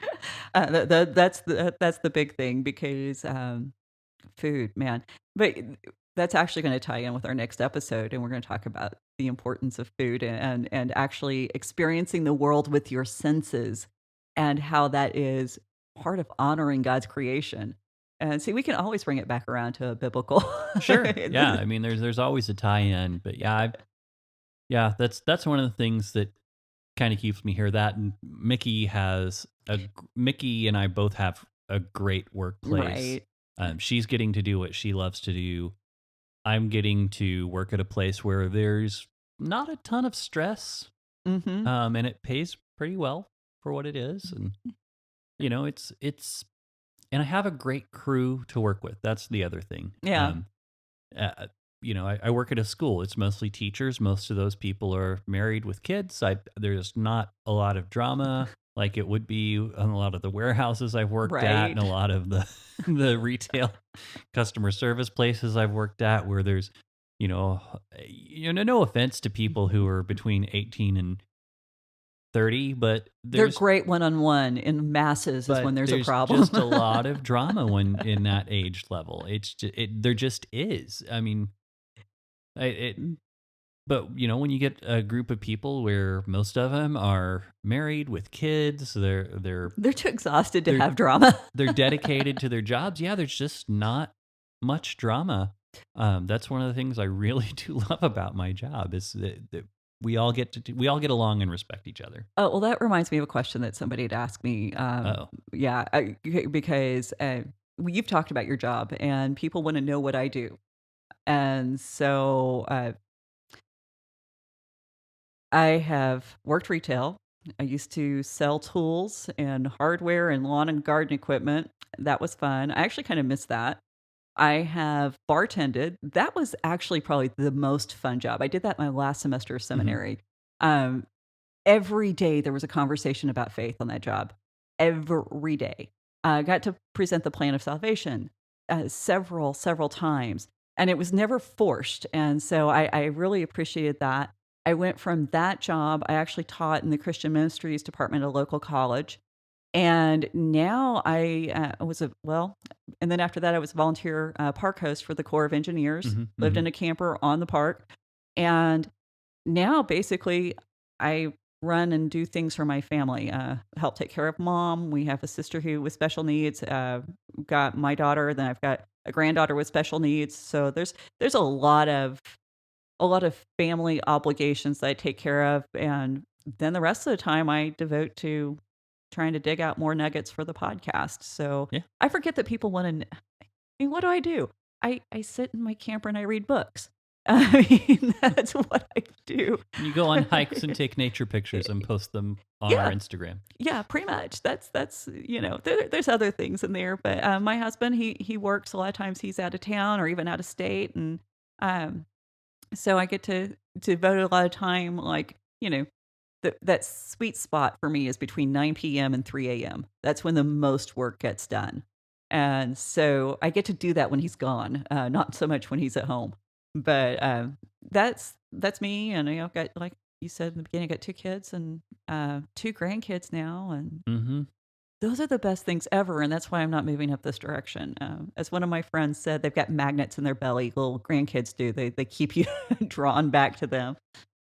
that's the big thing, because food, man. But that's actually going to tie in with our next episode, and we're going to talk about the importance of food and actually experiencing the world with your senses, and how that is part of honoring God's creation. And see, we can always bring it back around to a biblical. Sure. Yeah. I mean, there's always a tie-in, but that's one of the things that kind of keeps me here. That and Mickey and I both have a great workplace. Right. She's getting to do what she loves to do. I'm getting to work at a place where there's not a ton of stress, and it pays pretty well for what it is. And it's And I have a great crew to work with. That's the other thing. Yeah. Uh, I work at a school. It's mostly teachers. Most of those people are married with kids. There's not a lot of drama like it would be in a lot of the warehouses I've worked at, and Right. a lot of the the retail customer service places I've worked at, where there's, no offense to people who are between 18 and 30, but They're great one-on-one. In masses is when there's a there's problem. just a lot of drama when in that age level. There just is. I mean, it. But when you get a group of people where most of them are married with kids, They're too exhausted to they're have drama. they're dedicated to their jobs. Yeah, there's just not much drama. That's one of the things I really do love about my job is that we all get along and respect each other. Oh, well, that reminds me of a question that somebody had asked me. Oh, Yeah, because you've talked about your job and people want to know what I do. And so I have worked retail. I used to sell tools and hardware and lawn and garden equipment. That was fun. I actually kind of miss that. I have bartended. That was actually probably the most fun job. I did that my last semester of hmm seminary. Um, every day there was a conversation about faith on that job. Every day. I got to present the plan of salvation several times, and it was never forced. And so I really appreciated that. I went from that job. I actually taught in the Christian Ministries department at a local college. And now and then after that, I was a volunteer park host for the Corps of Engineers, hmm lived hmm in a camper on the park. And now basically I run and do things for my family, help take care of mom. We have a sister who with special needs, got my daughter, then I've got a granddaughter with special needs. So there's a lot of family obligations that I take care of. And then the rest of the time I devote to trying to dig out more nuggets for the podcast. So Yeah. I forget that people want to. I mean, what do I do? I sit in my camper and I read books. I mean, that's what I do. You go on hikes and take nature pictures and post them on our Yeah, Instagram. yeah, pretty much. That's there's other things in there, but my husband he works a lot of times. He's out of town or even out of state, and um, so I get to devote a lot of time, like that sweet spot for me is between 9 p.m. and 3 a.m. That's when the most work gets done. And so I get to do that when he's gone, not so much when he's at home. But that's me. And I've got, like you said in the beginning, I got two kids and two grandkids now. And hmm those are the best things ever. And that's why I'm not moving up this direction. As one of my friends said, they've got magnets in their belly. Little grandkids do. They keep you drawn back to them.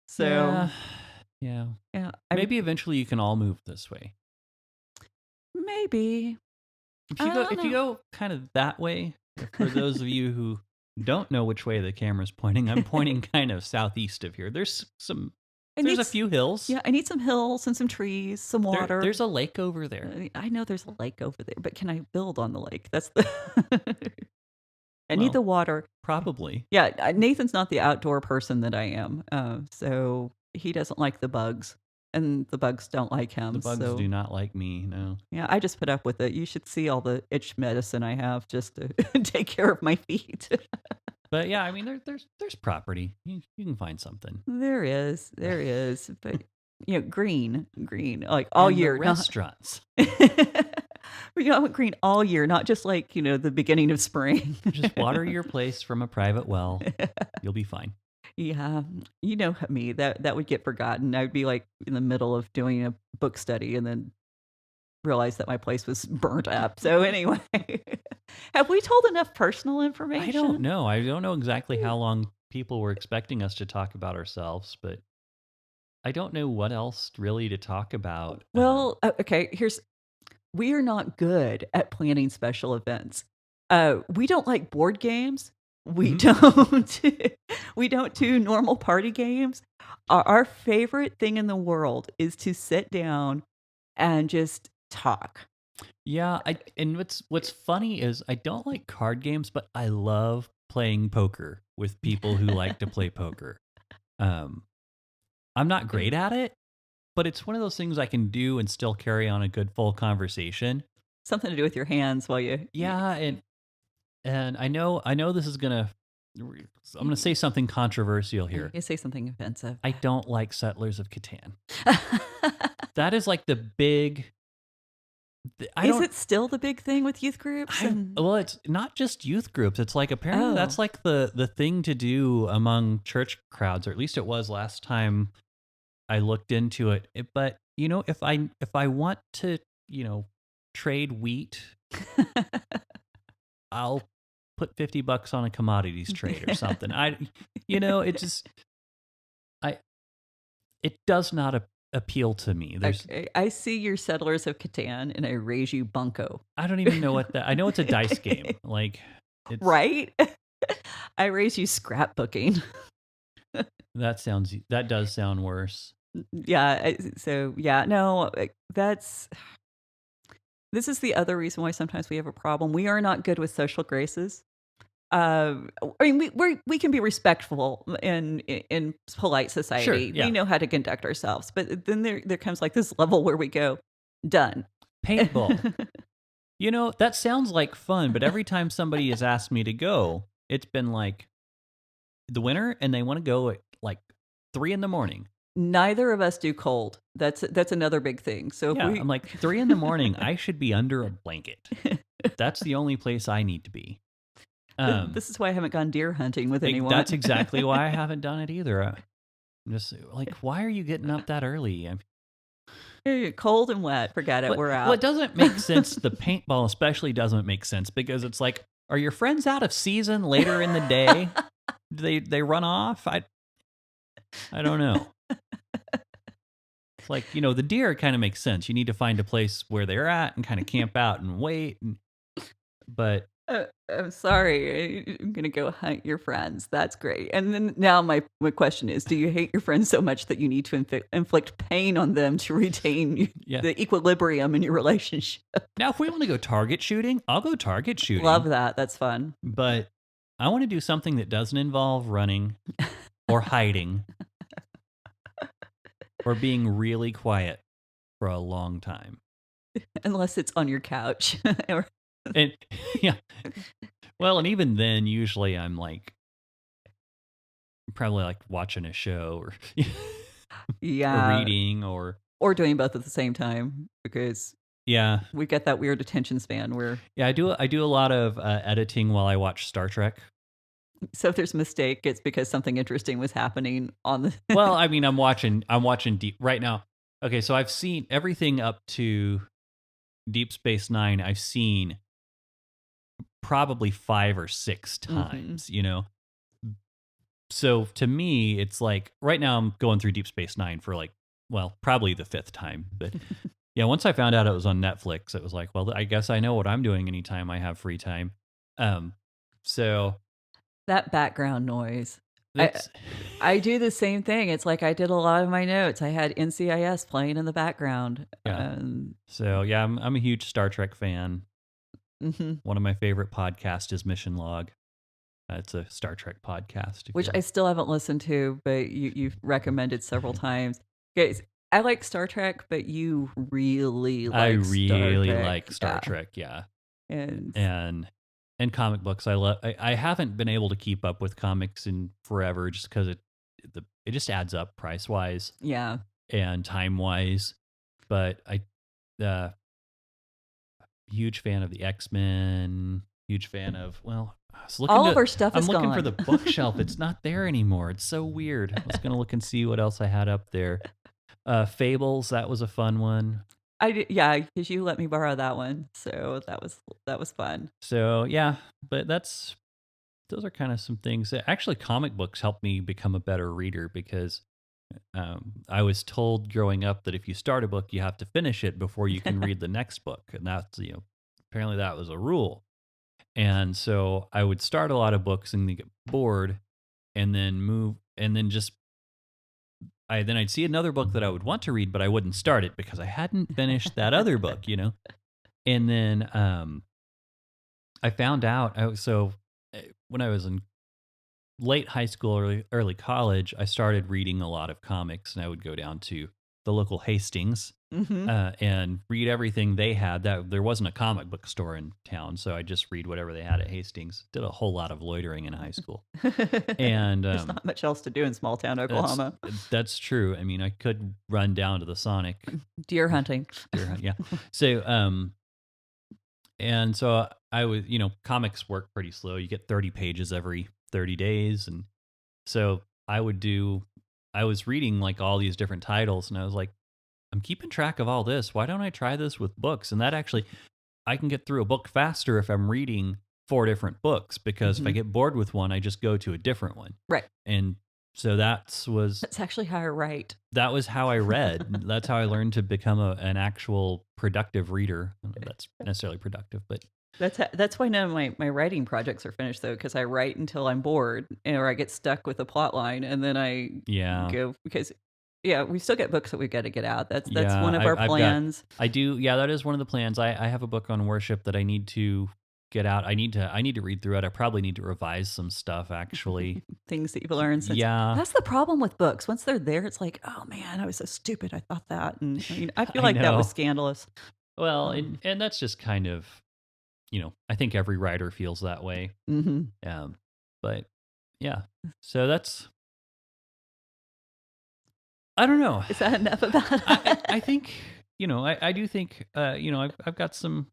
So Yeah. Yeah. yeah, Maybe eventually you can all move this way. maybe. If I you go don't if you know. go kind of that way, for those of you who don't know which way the camera's pointing, I'm pointing kind of southeast of here. I There's need a few hills. yeah, I need some hills and some trees, some water. There's a lake over there. I know there's a lake over there, but can I build on the lake? That's the I need Well, the water. probably. Yeah, Nathan's not the outdoor person that I am. So he doesn't like the bugs and the bugs don't like The him. bugs So do not like me, no. yeah, I just put up with it. You should see all the itch medicine I have just to take care of my feet. But yeah, I mean there's property. You can find something. There is, but green, like all And the year, not restaurants. I want green all year, not just like the beginning of spring. Just water your place from a private well. You'll be fine. Yeah, you know me, that would get forgotten. I would be like in the middle of doing a book study and then realize that my place was burnt up. So anyway, have we told enough personal information? I don't know. I don't know exactly how long people were expecting us to talk about ourselves, but I don't know what else really to talk about. Well, okay, we are not good at planning special events. We don't like board games. We Mhm. don't we don't do normal party games. Our favorite thing in the world is to sit down and just talk. Yeah, and what's funny is I don't like card games, but I love playing poker with people who like to play poker. Um, I'm not great at it, but it's one of those things I can do and still carry on a good full conversation. something to do with your hands while you. Yeah, and I know this is gonna. I'm gonna say something controversial here. You say something offensive. I don't like Settlers of Catan. That is like the big. Is it still the big thing with youth groups? Well, it's not just youth groups. It's like apparently that's like the thing to do among church crowds, or at least it was last time I looked into it. But if I want to, trade wheat, I'll put $50 on a commodities trade or something. It just it does not appeal to me. I see your Settlers of Catan and I raise you Bunko. I don't even know what that. I know it's a dice game. Like, right? I raise you scrapbooking. That does sound worse. Yeah. No, this is the other reason why sometimes we have a problem. We are not good with social graces. I mean, we can be respectful in polite society. Sure, yeah. We know how to conduct ourselves, but then there comes like this level where we go, done. Paintball. That sounds like fun, but every time somebody has asked me to go, it's been like the winter, and they want to go at like 3 a.m. Neither of us do cold. That's another big thing. So I'm like 3 a.m. I should be under a blanket. That's the only place I need to be. This is why I haven't gone deer hunting with anyone. That's exactly why I haven't done it either. I'm just like, why are you getting up that early? Cold and wet. Forget it. We're out. Well, it doesn't make sense. The paintball especially doesn't make sense because it's like, are your friends out of season later in the day? Do they run off? I don't know. It's like, the deer kind of makes sense. You need to find a place where they're at and kind of camp out and wait. But I'm sorry. I'm going to go hunt your friends. That's great. And then now my question is, do you hate your friends so much that you need to inflict pain on them to retain the equilibrium in your relationship? Now, if we want to go target shooting, I'll go target shooting. Love that. That's fun. But I want to do something that doesn't involve running or hiding or being really quiet for a long time. Unless it's on your couch. And yeah, well, and even then, usually I'm like, probably like watching a show or or reading or doing both at the same time because we get that weird attention span where I do a lot of editing while I watch Star Trek. So if there's a mistake, it's because something interesting was happening on the. Well, I mean, I'm watching Deep right now. Okay, so I've seen everything up to Deep Space Nine. I've seen probably 5 or 6 times, So to me, it's like right now I'm going through Deep Space Nine for probably the 5th time. But once I found out it was on Netflix, it was like, well, I guess I know what I'm doing anytime I have free time. So that background noise. I do the same thing. It's like I did a lot of my notes. I had NCIS playing in the background. Yeah. So I'm a huge Star Trek fan. Mm-hmm. One of my favorite podcasts is Mission Log. It's a Star Trek podcast. Which I still haven't listened to, but you've recommended several times. Guys, I like Star Trek, but you really like Star Trek, yeah. And comic books. I haven't been able to keep up with comics in forever just because it just adds up price-wise. Yeah. And time-wise. But huge fan of the X-Men. Huge fan of, all of our stuff is gone. I'm looking for the bookshelf. It's not there anymore. It's so weird. I was going to look and see what else I had up there. Fables, that was a fun one. I did, because you let me borrow that one. So that was fun. So, but those are kind of some things. Actually, comic books helped me become a better reader because I was told growing up that if you start a book, you have to finish it before you can read the next book. And that's, apparently that was a rule. And so I would start a lot of books and then get bored and then move and then then I'd see another book that I would want to read, but I wouldn't start it because I hadn't finished that other book, And then I found out, when I was in late high school, early college, I started reading a lot of comics, and I would go down to the local Hastings Mm-hmm. and read everything they had. That there wasn't a comic book store in town, so I just read whatever they had at Hastings. Did a whole lot of loitering in high school, and There's not much else to do in small town Oklahoma. that's true. I mean, I could run down to the Sonic Deer hunting. deer hunt, yeah. So and so I was, comics work pretty slow. You get 30 pages every 30 days, and so I was reading like all these different titles, and I was like, I'm keeping track of all this. Why don't I try this with books? And that actually, I can get through a book faster if I'm reading 4 different books, because if I Mm-hmm. get bored with one, I just go to a different one. Right. And so That's actually how I write. that was how I read. That's how I learned to become an actual productive reader. I don't know if that's necessarily productive, but That's why none of my writing projects are finished though, because I write until I'm bored or I get stuck with a plot line, and then I yeah. go because yeah, we still get books that we've got to get out. That's Yeah, one of our I've got plans. I do, yeah, that is one of the plans. I have a book on worship that I need to get out. I need to read through it. I probably need to revise some stuff actually. Things that you've learned since. Yeah, That's the problem with books. Once they're there, it's like, oh man, I was so stupid. I thought that, and I mean, I feel I like that was know. scandalous. Well, Um, and that's just kind of, I think every writer feels that way. mhm. Um, but yeah. So that's, I don't know. Is that enough about I it? think, I do think, I've got some.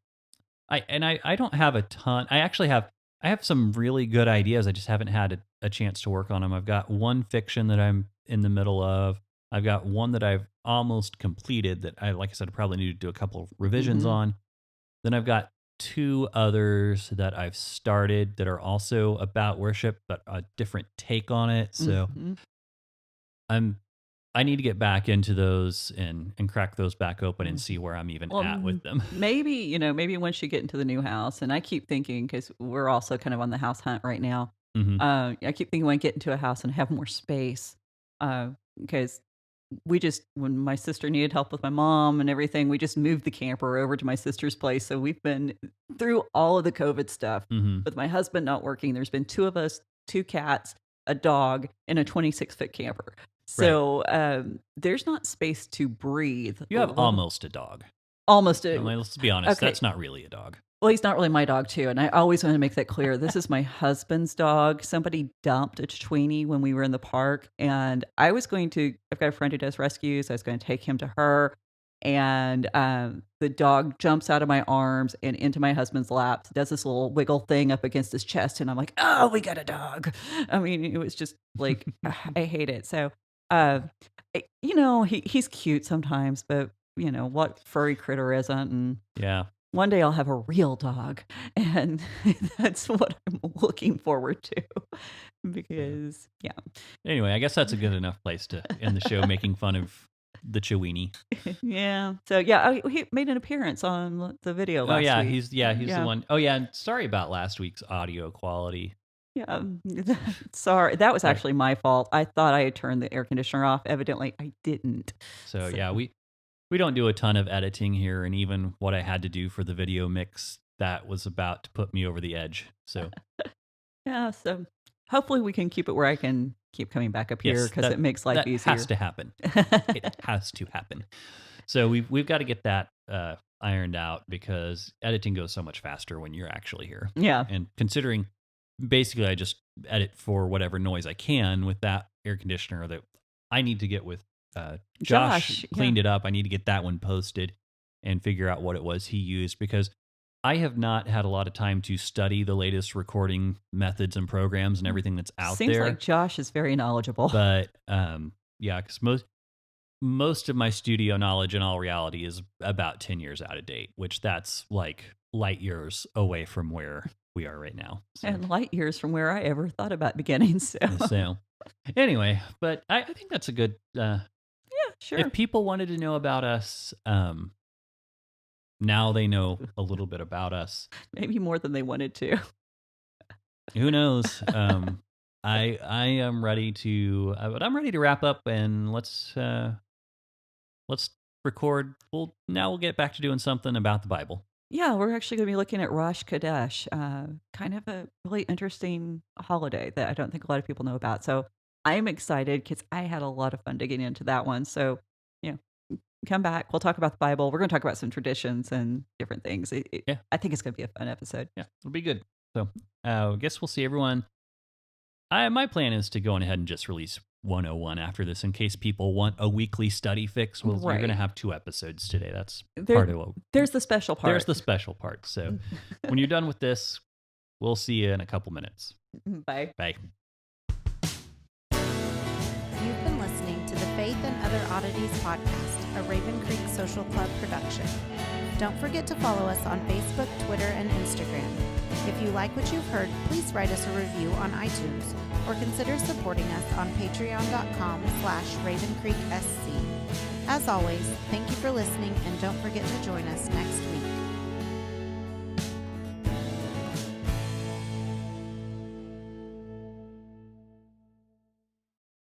I don't have a ton. I have some really good ideas. I just haven't had a chance to work on them. I've got one fiction that I'm in the middle of. I've got one that I've almost completed that like I said, I probably need to do a couple of revisions Mhm. on. Then I've got 2 others that I've started that are also about worship, but a different take on it. So Mhm. I'm I need to get back into those and crack those back open and Mhm. see where I'm even Well, at with them. maybe, maybe once you get into the new house, and I keep thinking, because we're also kind of on the house hunt right now. hmm I keep thinking when I get into a house and have more space, because when my sister needed help with my mom and everything, we just moved the camper over to my sister's place. So we've been through all of the COVID stuff hmm with my husband not working. There's been 2 of us, 2 cats, a dog, and a 26-foot camper. Right. So there's not space to breathe. You have almost a dog. Almost I a mean, let's be honest, okay. that's not really a dog. Well, he's not really my dog too, and I always want to make that clear. This is my husband's dog. Somebody dumped a Tweenie when we were in the park, and I've got a friend who does rescues. I was going to take him to her, and the dog jumps out of my arms and into my husband's lap, does this little wiggle thing up against his chest, and I'm like, "Oh, we got a dog." I mean, it was just like I hate it. So, uh, he's cute sometimes, but what furry critter isn't? And Yeah. one day I'll have a real dog, and that's what I'm looking forward to Yeah. because, yeah. Anyway, I guess that's a good enough place to end the show making fun of the Chiweenie. Yeah. So, yeah, he made an appearance on the video Oh last yeah, week. he's the Yeah. one. Oh yeah, and sorry about last week's audio quality. Yeah. Sorry. That was Sorry. actually my fault. I thought I had turned the air conditioner off. Evidently, I didn't. So So, yeah, we don't do a ton of editing here, and even what I had to do for the video mix, that was about to put me over the edge. So yeah. So, hopefully, we can keep it where I can keep coming back up here yes, because it makes life that easier. has to happen. It has to happen. So we've got to get that ironed out, because editing goes so much faster when you're actually here. Yeah. And considering basically I just edit for whatever noise I can with that air conditioner that I need to get with Josh Josh. Yeah. cleaned it up. I need to get that one posted and figure out what it was he used, because I have not had a lot of time to study the latest recording methods and programs and everything that's out Seems there. like Josh is very knowledgeable. But yeah, because most of my studio knowledge in all reality is about 10 years out of date, which that's like light years away from where we are right now. So, And light years from where I ever thought about beginning. So, so anyway, but I think that's a good, yeah, sure. if people wanted to know about us, now they know a little bit about us. Maybe more than they wanted to. Who knows? I am ready to, but I'm ready to wrap up, and let's record. We'll get back to doing something about the Bible. Yeah, we're actually going to be looking at Rosh Kadesh, kind of a really interesting holiday that I don't think a lot of people know about. So I'm excited because I had a lot of fun digging into that one. So, yeah, come back. We'll talk about the Bible. We're going to talk about some traditions and different things. Yeah. I think it's going to be a fun episode. Yeah, it'll be good. So I guess we'll see everyone. My plan is to go on ahead and just release 101 after this in case people want a weekly study fix. Well, We're going to have 2 episodes today. That's part of what... There's the special part. There's the special part. So when you're done with this, we'll see you in a couple minutes. Bye. Bye. You've been listening to the Faith and Other Oddities podcast, a Raven Creek Social Club production. Don't forget to follow us on Facebook, Twitter, and Instagram. If you like what you've heard, please write us a review on iTunes or consider supporting us on patreon.com/RavenCreekSC. As always, thank you for listening and don't forget to join us next week.